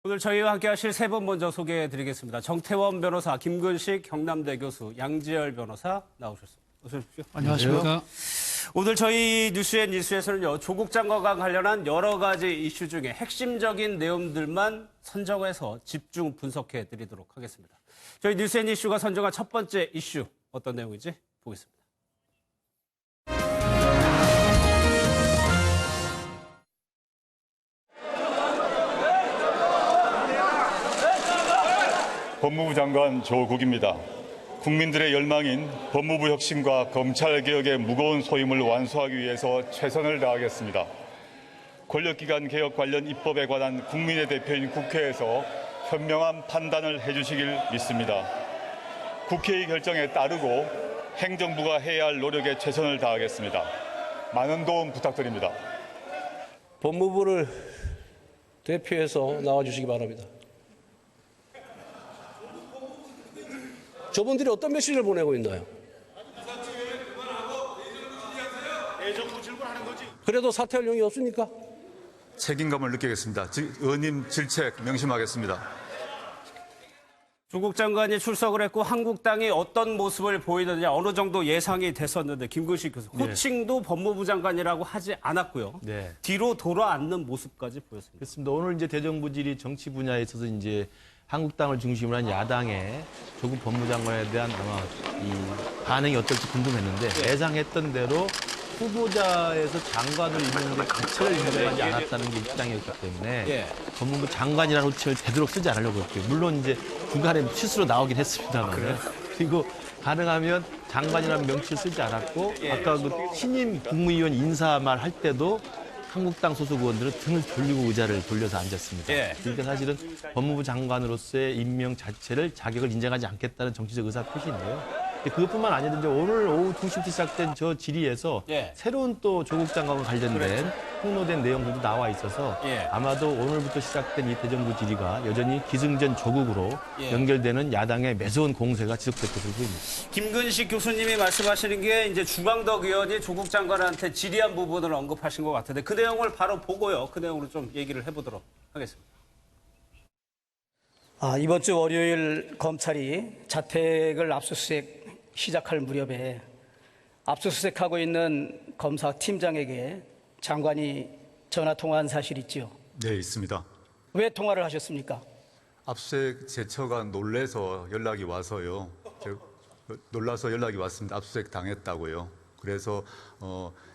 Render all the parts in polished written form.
오늘 저희와 함께 하실 세 분 먼저 소개해드리겠습니다. 정태원 변호사, 김근식 경남대 교수, 양지열 변호사 나오셨습니다. 어서 오십시오. 안녕하십니까. 오늘 저희 뉴스앤뉴스에서는요, 조국 장관과 관련한 여러 가지 이슈 중에 핵심적인 내용들만 선정해서 집중 분석해드리도록 하겠습니다. 저희 뉴스앤뉴스가 선정한 첫 번째 이슈 어떤 내용인지 보겠습니다. 법무부 장관 조국입니다. 국민들의 열망인 법무부 혁신과 검찰개혁의 무거운 소임을 완수하기 위해서 최선을 다하겠습니다. 권력기관 개혁 관련 입법에 관한 국민의 대표인 국회에서 현명한 판단을 해주시길 믿습니다. 국회의 결정에 따르고 행정부가 해야 할 노력에 최선을 다하겠습니다. 많은 도움 부탁드립니다. 법무부를 대표해서 나와주시기 바랍니다. 저분들이 어떤 메시지를 보내고 있나요? 그래도 사퇴할 용이 없습니까? 책임감을 느끼겠습니다. 의원님 질책 명심하겠습니다. 조국 장관이 출석을 했고 한국당이 어떤 모습을 보이느냐 어느 정도 예상이 됐었는데 김근식 교수 호칭도 법무부 장관이라고 하지 않았고요. 네. 뒤로 돌아앉는 모습까지 보였습니다. 그렇습니다. 오늘 이제 대정부 질의 정치 분야에 있어서 이제 한국당을 중심으로 한 야당의 조국 법무장관에 대한 아마 이 반응이 어떨지 궁금했는데 예상했던 대로 후보자에서 장관을 입는 게 자체를 인정하지 않았다는 게 입장이었기 때문에 법무부 장관이라는 호칭을 되도록 쓰지 않으려고 했고요. 물론 이제 중간에 실수로 나오긴 했습니다만. 그리고 가능하면 장관이라는 명칭을 쓰지 않았고 아까 그 신임 국무위원 인사 말 할 때도 한국당 소속 의원들은 등을 돌리고 의자를 돌려서 앉았습니다. 그러니까 사실은 법무부 장관으로서의 임명 자체를 자격을 인정하지 않겠다는 정치적 의사 표시인데요. 그것뿐만 아니라 이제 오늘 오후 2시부터 시작된 저 질의에서 새로운 또 조국 장관과 관련된 폭로된 내용들도 나와 있어서 아마도 오늘부터 시작된 이 대정부 질의가 여전히 기승전 조국으로 연결되는 야당의 매서운 공세가 지속될 것으로 보입니다. 김근식 교수님이 말씀하시는 게 이제 주광덕 의원이 조국 장관한테 질의한 부분을 언급하신 것 같은데 그 내용을 바로 보고요. 그 내용으로 좀 얘기를 해보도록 하겠습니다. 이번 주 월요일 검찰이 자택을 압수수색 시작할 무렵에 압수수색하고 있는 검사 팀장에게 장관이 전화 통화한 사실 있죠? 네, 있습니다. 왜 통화를 하셨습니까? 압수수색 제처가 놀라서 연락이 와서요. 놀라서 연락이 왔습니다. 압수수색 당했다고요. 그래서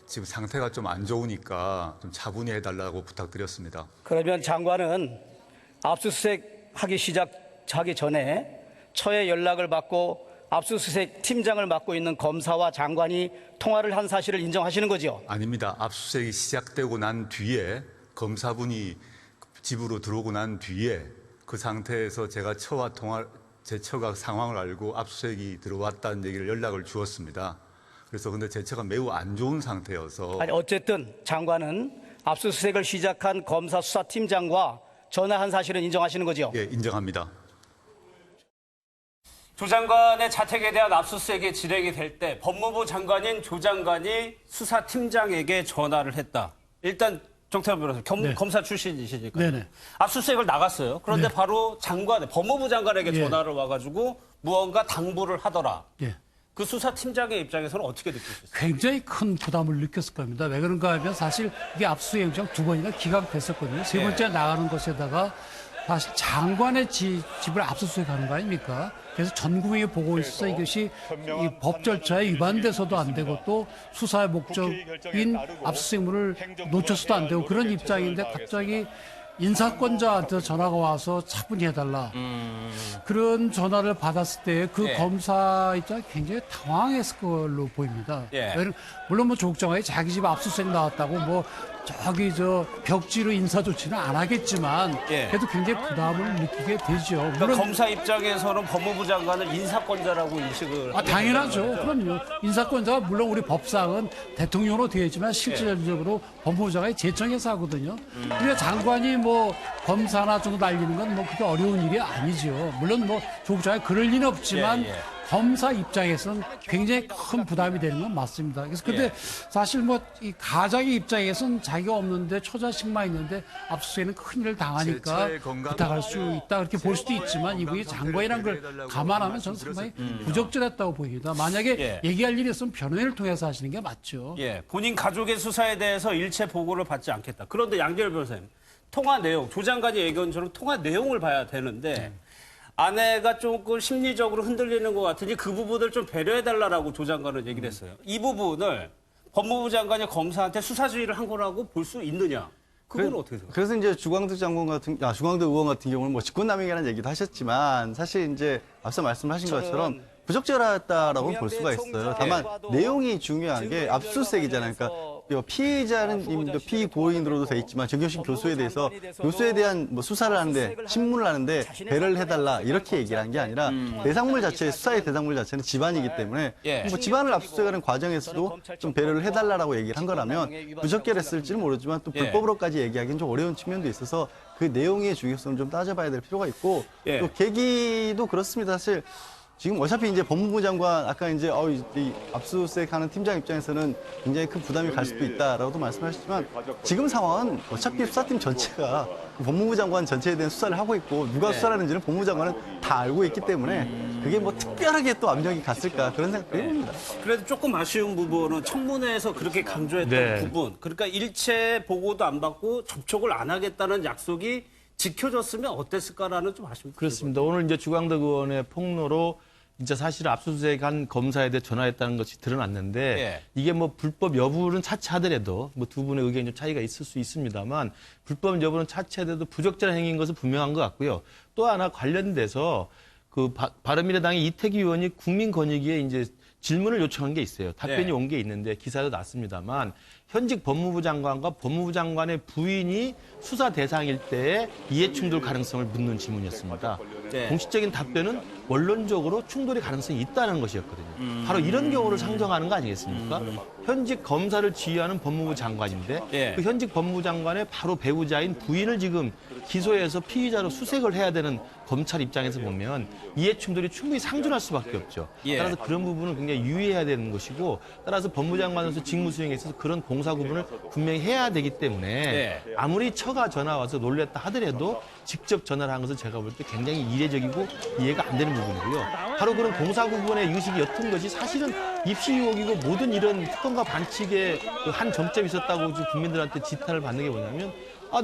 지금 상태가 좀 안 좋으니까 좀 차분히 해달라고 부탁드렸습니다. 그러면 장관은 압수수색 하기 전에 처에 연락을 받고 압수수색 팀장을 맡고 있는 검사와 장관이 통화를 한 사실을 인정하시는 거죠? 아닙니다. 압수수색이 시작되고 난 뒤에 검사분이 집으로 들어오고 난 뒤에 그 상태에서 제가 제 처가 상황을 알고 압수수색이 들어왔다는 얘기를 연락을 주었습니다. 그래서 근데 제 처가 매우 안 좋은 상태여서 어쨌든 장관은 압수수색을 시작한 검사 수사팀장과 전화한 사실은 인정하시는 거죠? 예, 인정합니다. 조 장관의 자택에 대한 압수수색이 진행이 될 때 법무부 장관인 조 장관이 수사팀장에게 전화를 했다. 일단 정태원 변호사 검사 출신이시니까 압수수색을 나갔어요. 그런데 바로 법무부 장관에게 전화를 와가지고 무언가 당부를 하더라. 그 수사팀장의 입장에서는 어떻게 느끼셨어요? 굉장히 큰 부담을 느꼈을 겁니다. 왜 그런가 하면 사실 이게 압수수색 영장 2번이나 기각됐었거든요. 세 번째 나가는 것에다가 사실 장관의 집을 압수수색하는 거 아닙니까? 그래서 전 국민이 보고 있어서 이것이 이 법 절차에 위반돼서도 안 되고 또 수사의 목적인 압수수색물을 놓쳐서도 안 되고 그런 입장인데 갑자기 인사권자한테 전화가 와서 차분히 해달라. 그런 전화를 받았을 때 그 검사 입장이 굉장히 당황했을 걸로 보입니다. 물론 뭐 조국 장관이 자기 집 압수수색 나왔다고 뭐 벽지로 인사 조치는 안 하겠지만 그래도 굉장히 부담을 느끼게 되죠. 물론 그러니까 검사 입장에서는 법무부 장관을 인사권자라고 인식을 당연하죠. 그럼요. 인사권자가 물론 우리 법상은 대통령으로 되어 있지만 실질적으로 법무부 장관이 제청에서 하거든요. 그러니까 장관이 뭐 검사나 정도 날리는 건 뭐 그게 어려운 일이 아니죠. 물론 뭐 조국 장관이 그럴 리는 없지만 검사 입장에서는 굉장히 큰 부담이 되는 건 맞습니다. 그래서 근데 사실 뭐 이 가장의 입장에서는 자기가 없는데 처자식만 있는데 압수수색에는 큰일을 당하니까 부탁할 수 있다 그렇게 볼 수도 있지만 이분이 장관이라는 걸 감안하면 저는 상당히 부적절했다고 보입니다. 만약에 얘기할 일이 있으면 변호인을 통해서 하시는 게 맞죠. 예, 본인 가족의 수사에 대해서 일체 보고를 받지 않겠다. 그런데 양재열 변호사님, 통화 내용, 조 장관이 얘기한 것처럼 통화 내용을 봐야 되는데 아내가 조금 심리적으로 흔들리는 것 같으니 그 부분을 좀 배려해달라고 조 장관은 얘기를 했어요. 이 부분을 법무부 장관이 검사한테 수사주의를 한 거라고 볼 수 있느냐? 그건 어떻게 생각하세요? 그래서 이제 주광덕 의원 같은 경우는 뭐 직권남용이라는 얘기도 하셨지만 사실 이제 앞서 말씀하신 것처럼 부적절했다라고 볼 수가 있어요. 다만 내용이 중요한 게 압수수색이잖아요. 그러니까 피의자는 피고인으로도 돼 있지만 정경심 교수에 대해서 교수에 대한 뭐 수사를 하는데 신문을 하는데 배려를 해달라 이렇게 얘기를 한 게 아니라 대상물 자체 수사의 대상물 자체는 집안이기 때문에 뭐 집안을 압수수색하는 과정에서도 좀 배려를 해달라라고 얘기를 한 거라면 부적절했을지는 모르지만 또 불법으로까지 얘기하기는 좀 어려운 측면도 있어서 그 내용의 중요성을 좀 따져봐야 될 필요가 있고 또 계기도 그렇습니다. 사실. 지금 어차피 이제 법무부 장관 아까 이제 이 압수수색하는 팀장 입장에서는 굉장히 큰 부담이 갈 수도 있다라고도 말씀하셨지만 지금 상황은 어차피 수사팀 전체가 법무부 장관 전체에 대한 수사를 하고 있고 누가 수사를 하는지는 법무부 장관은 다 알고 있기 때문에 그게 뭐 특별하게 또 압력이 갔을까 그런 생각도 해봅니다. 그래도 조금 아쉬운 부분은 청문회에서 그렇게 강조했던 부분, 그러니까 일체 보고도 안 받고 접촉을 안 하겠다는 약속이 지켜졌으면 어땠을까라는 좀 아쉬움이 그렇습니다. 오늘 이제 주광덕 의원의 폭로로 진짜 사실 압수수색한 검사에 대해 전화했다는 것이 드러났는데 이게 뭐 불법 여부는 차치하더라도 뭐 두 분의 의견이 좀 차이가 있을 수 있습니다만 불법 여부는 차치하더라도 부적절한 행위인 것은 분명한 것 같고요. 또 하나 관련돼서 그 바른미래당의 이태기 의원이 국민권익위에 이제 질문을 요청한 게 있어요. 답변이 온 게 있는데 기사도 났습니다만 현직 법무부 장관과 법무부 장관의 부인이 수사 대상일 때의 이해충돌 가능성을 묻는 질문이었습니다. 공식적인 답변은 원론적으로 충돌의 가능성이 있다는 것이었거든요. 바로 이런 경우를 상정하는 거 아니겠습니까? 현직 검사를 지휘하는 법무부 장관인데 그 현직 법무부 장관의 바로 배우자인 부인을 지금 기소해서 피의자로 수색을 해야 되는 검찰 입장에서 보면 이해충돌이 충분히 상존할 수밖에 없죠. 따라서 그런 부분은 굉장히 유의해야 되는 것이고 따라서 법무부 장관으로서 직무 수행에 있어서 그런 공사 구분을 분명히 해야 되기 때문에 아무리 처가 전화 와서 놀랬다 하더라도 직접 전화를 한 것은 제가 볼 때 굉장히 이례적이고 이해가 안 되는 부분이고요. 바로 그런 공사 구분의 의식이 옅은 것이 사실은 입시 유혹이고 모든 이런 특권과 반칙에 한 정점이 있었다고 국민들한테 지탄을 받는 게 뭐냐면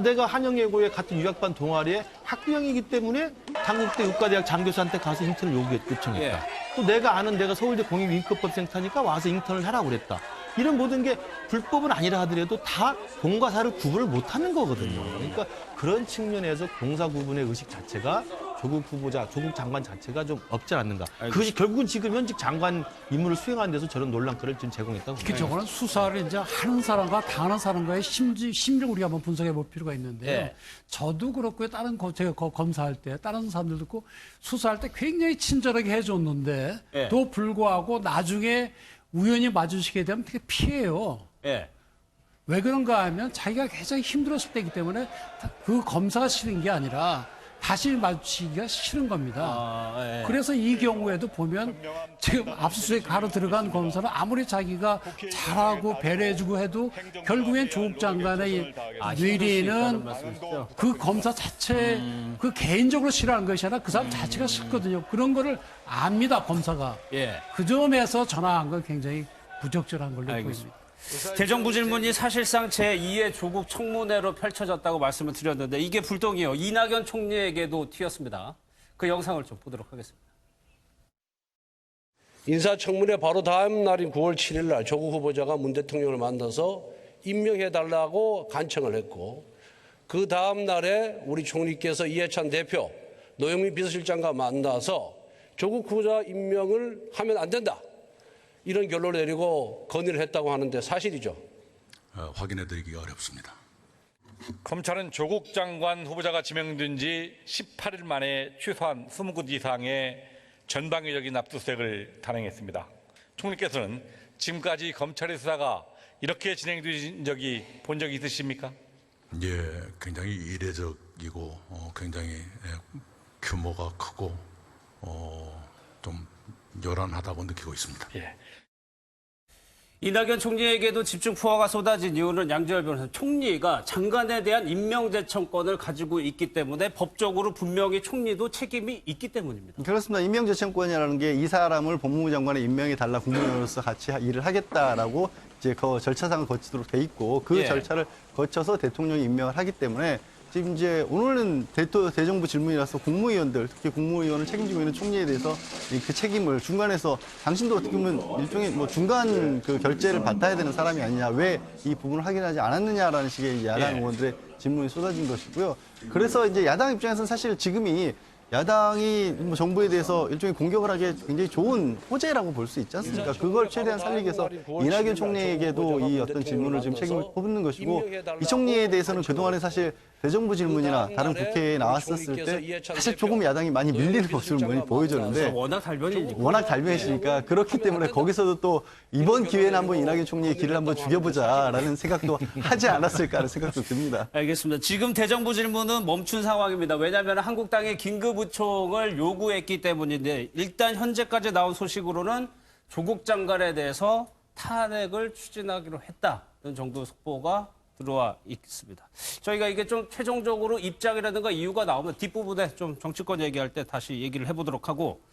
내가 한영예고의 같은 유학반 동아리에 학부형이기 때문에 당국대 의과대학 장교수한테 가서 인턴을 요청했다. 또 내가 아는 내가 서울대 공익인권법센터니까 와서 인턴을 하라고 그랬다. 이런 모든 게 불법은 아니라 하더라도 다 공과 사를 구분을 못하는 거거든요. 그러니까 그런 측면에서 공사 구분의 의식 자체가 조국 후보자, 조국 장관 자체가 좀 없지 않는가. 그것이 결국은 지금 현직 장관 임무를 수행하는 데서 저런 논란거리를 지금 제공했다고 특히 봅니다. 저거는 수사를 이제 하는 사람과 당하는 사람과의 심리를 우리가 한번 분석해 볼 필요가 있는데요. 저도 그렇고요. 다른 제가 검사할 때 다른 사람들도 그렇고 수사할 때 굉장히 친절하게 해줬는데 또 불구하고 나중에 우연히 마주치게 되면 되게 피해요. 왜 그런가 하면 자기가 굉장히 힘들었을 때이기 때문에 그 검사가 싫은 게 아니라 다시 마주치기가 싫은 겁니다. 그래서 이 경우에도 보면 지금 압수수색 가로 들어간 검사는 아무리 자기가 잘하고 배려해주고 해도 결국엔 조국 장관의 뇌리에는 그 검사 자체 그 개인적으로 싫어하는 것이 아니라 그 사람 자체가 싫거든요. 그런 거를 압니다, 검사가. 그 점에서 전화한 건 굉장히 부적절한 걸로 보입니다. 대정부 질문이 사실상 제2의 조국 청문회로 펼쳐졌다고 말씀을 드렸는데 이게 불똥이요. 이낙연 총리에게도 튀었습니다. 그 영상을 좀 보도록 하겠습니다. 인사청문회 바로 다음 날인 9월 7일 날 조국 후보자가 문 대통령을 만나서 임명해달라고 간청을 했고 그 다음 날에 우리 총리께서 이해찬 대표, 노영민 비서실장과 만나서 조국 후보자 임명을 하면 안 된다. 이런 결론을 내리고 건의를 했다고 하는데 사실이죠? 확인해드리기가 어렵습니다. 검찰은 조국 장관 후보자가 지명된 지 18일 만에 최소한 20곳 이상의 전방위적인 압수수색을 단행했습니다. 총리께서는 지금까지 검찰의 수사가 이렇게 진행된 적이 본 적이 있으십니까? 예, 굉장히 이례적이고 굉장히 규모가 크고 좀 요란하다고 느끼고 있습니다. 예. 이낙연 총리에게도 집중 포화가 쏟아진 이유는 양지열 변호사, 총리가 장관에 대한 임명제청권을 가지고 있기 때문에 법적으로 분명히 총리도 책임이 있기 때문입니다. 그렇습니다. 임명제청권이라는 게 이 사람을 법무부 장관에 임명해 달라 국무위원으로서 같이 일을 하겠다라고 이제 그 절차상을 거치도록 돼 있고 그 예. 절차를 거쳐서 대통령이 임명을 하기 때문에 지금 이제 오늘은 대정부 질문이라서 국무위원들, 특히 국무위원을 책임지고 있는 총리에 대해서 그 책임을 중간에서 당신도 어떻게 보면 일종의 뭐 중간 그 결재를 받아야 되는 사람이 아니냐, 왜 이 부분을 확인하지 않았느냐라는 식의 야당 의원들의 질문이 쏟아진 것이고요. 그래서 이제 야당 입장에서는 사실 지금이 야당이 뭐 정부에 대해서 일종의 공격을 하기에 굉장히 좋은 호재라고 볼 수 있지 않습니까? 그걸 최대한 살리기 위해서 이낙연 총리에게도 이 어떤 질문을 지금 책임을 꼽는 것이고, 이 총리에 대해서는 그동안에 사실 대정부 질문이나 다른 국회에 나왔었을 때 사실 조금 야당이 많이 밀리는 모습을 많이 보여줬는데 워낙 달변이니까. 워낙 달변이시니까 그렇기 때문에 거기서도 또 이번 기회는 한번 이낙연 총리의 길을 한번 죽여보자라는 생각도 하지 않았을까 하는 생각도 듭니다. 알겠습니다. 지금 대정부 질문은 멈춘 상황입니다. 왜냐하면 한국당이 긴급의총을 요구했기 때문인데 일단 현재까지 나온 소식으로는 조국 장관에 대해서 탄핵을 추진하기로 했다는 정도 속보가 들어와 있습니다. 저희가 이게 좀 최종적으로 입장이라든가 이유가 나오면 뒷부분에 좀 정치권 얘기할 때 다시 얘기를 해보도록 하고